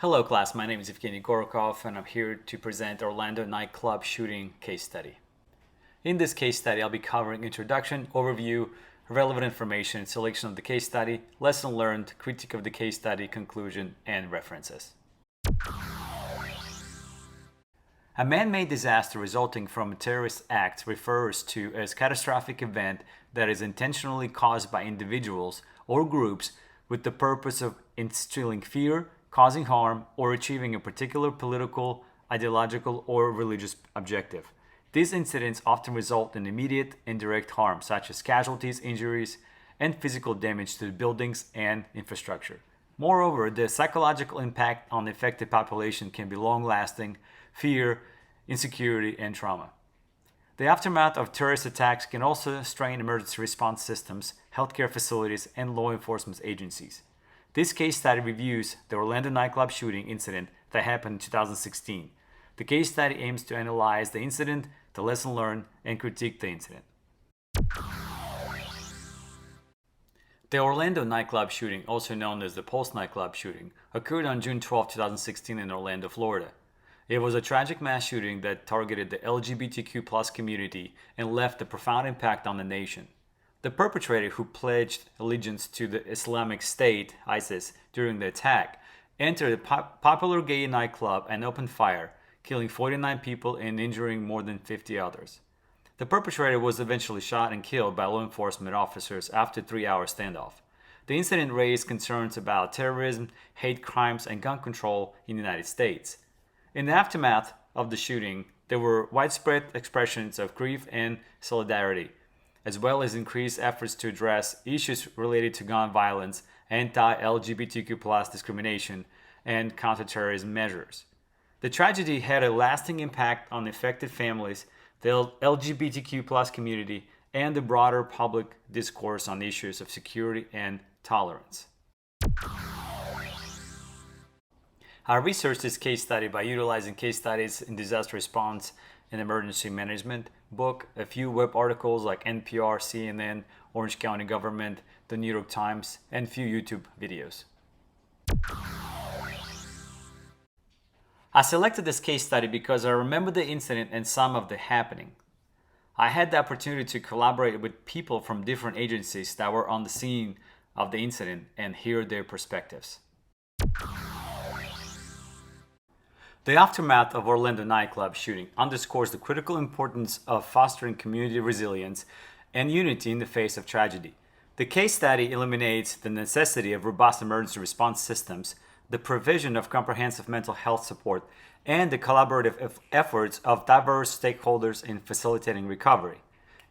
Hello class, my name is Evgeny Gorokov and I'm here to present Orlando nightclub shooting case study. In this case study, I'll be covering introduction, overview, relevant information, selection of the case study, lesson learned, critique of the case study, conclusion, and references. A man-made disaster resulting from a terrorist act refers to as a catastrophic event that is intentionally caused by individuals or groups with the purpose of instilling fear, causing harm, or achieving a particular political, ideological, or religious objective. These incidents often result in immediate and direct harm, such as casualties, injuries, and physical damage to buildings and infrastructure. Moreover, the psychological impact on the affected population can be long-lasting: fear, insecurity, and trauma. The aftermath of terrorist attacks can also strain emergency response systems, healthcare facilities, and law enforcement agencies. This case study reviews the Orlando nightclub shooting incident that happened in 2016. The case study aims to analyze the incident, the lesson learned, and critique the incident. The Orlando nightclub shooting, also known as the Pulse nightclub shooting, occurred on June 12, 2016 in Orlando, Florida. It was a tragic mass shooting that targeted the LGBTQ+ community and left a profound impact on the nation. The perpetrator, who pledged allegiance to the Islamic State (ISIS) during the attack, entered a popular gay nightclub and opened fire, killing 49 people and injuring more than 50 others. The perpetrator was eventually shot and killed by law enforcement officers after a 3-hour standoff. The incident raised concerns about terrorism, hate crimes, and gun control in the United States. In the aftermath of the shooting, there were widespread expressions of grief and solidarity, as well as increased efforts to address issues related to gun violence, anti-LGBTQ+ discrimination, and counterterrorism measures. The tragedy had a lasting impact on affected families, the LGBTQ+ community, and the broader public discourse on issues of security and tolerance. I researched this case study by utilizing case studies in disaster response and emergency management book, a few web articles like NPR, CNN, Orange County Government, the New York Times, and few YouTube videos. I selected this case study because I remember the incident and some of the happening. I had the opportunity to collaborate with people from different agencies that were on the scene of the incident and hear their perspectives. The aftermath of Orlando nightclub shooting underscores the critical importance of fostering community resilience and unity in the face of tragedy. The case study illuminates the necessity of robust emergency response systems, the provision of comprehensive mental health support, and the collaborative efforts of diverse stakeholders in facilitating recovery.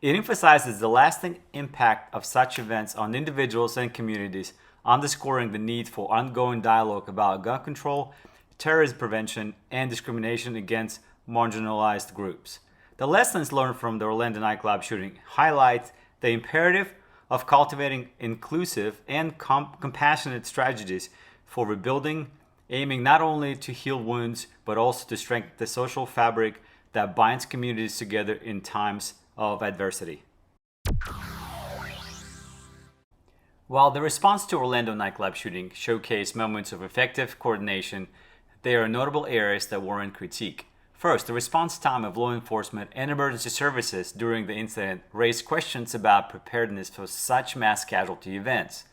It emphasizes the lasting impact of such events on individuals and communities, underscoring the need for ongoing dialogue about gun control, terrorism prevention, and discrimination against marginalized groups. The lessons learned from the Orlando nightclub shooting highlight the imperative of cultivating inclusive and compassionate strategies for rebuilding, aiming not only to heal wounds, but also to strengthen the social fabric that binds communities together in times of adversity. While the response to Orlando nightclub shooting showcased moments of effective coordination, there are notable areas that warrant critique. First, the response time of law enforcement and emergency services during the incident raised questions about preparedness for such mass casualty events.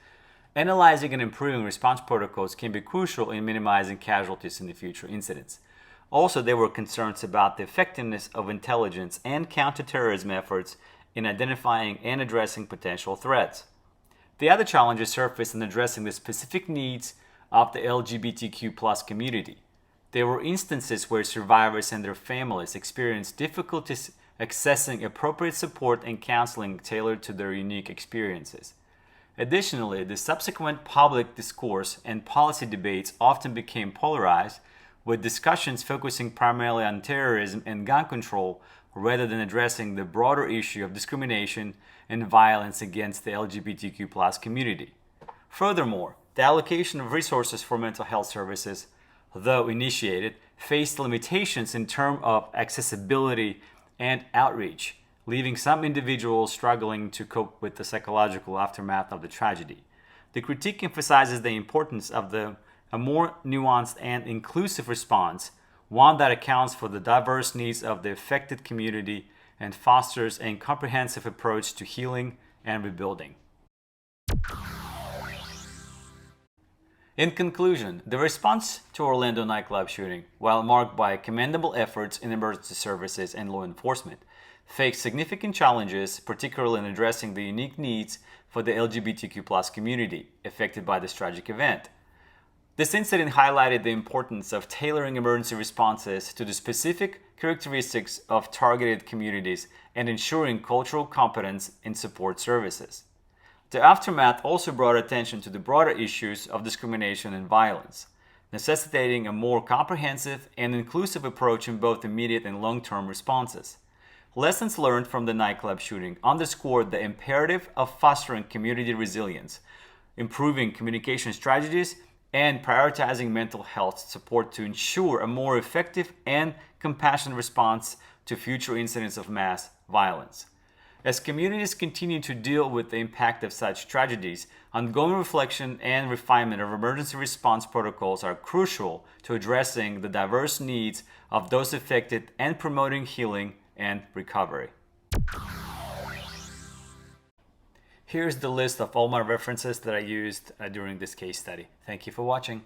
Analyzing and improving response protocols can be crucial in minimizing casualties in the future incidents. Also, there were concerns about the effectiveness of intelligence and counterterrorism efforts in identifying and addressing potential threats. The other challenges surfaced in addressing the specific needs of the LGBTQ+ community. There were instances where survivors and their families experienced difficulties accessing appropriate support and counseling tailored to their unique experiences. Additionally, the subsequent public discourse and policy debates often became polarized, with discussions focusing primarily on terrorism and gun control rather than addressing the broader issue of discrimination and violence against the LGBTQ+ community. Furthermore, the allocation of resources for mental health services, though initiated, faced limitations in terms of accessibility and outreach, leaving some individuals struggling to cope with the psychological aftermath of the tragedy. The critique emphasizes the importance of the a more nuanced and inclusive response, one that accounts for the diverse needs of the affected community and fosters a comprehensive approach to healing and rebuilding. In conclusion, the response to Orlando nightclub shooting, while marked by commendable efforts in emergency services and law enforcement, faced significant challenges, particularly in addressing the unique needs for the LGBTQ+ community affected by this tragic event. This incident highlighted the importance of tailoring emergency responses to the specific characteristics of targeted communities and ensuring cultural competence in support services. The aftermath also brought attention to the broader issues of discrimination and violence, necessitating a more comprehensive and inclusive approach in both immediate and long-term responses. Lessons learned from the nightclub shooting underscored the imperative of fostering community resilience, improving communication strategies, and prioritizing mental health support to ensure a more effective and compassionate response to future incidents of mass violence. As communities continue to deal with the impact of such tragedies, ongoing reflection and refinement of emergency response protocols are crucial to addressing the diverse needs of those affected and promoting healing and recovery. Here's the list of all my references that I used during this case study. Thank you for watching.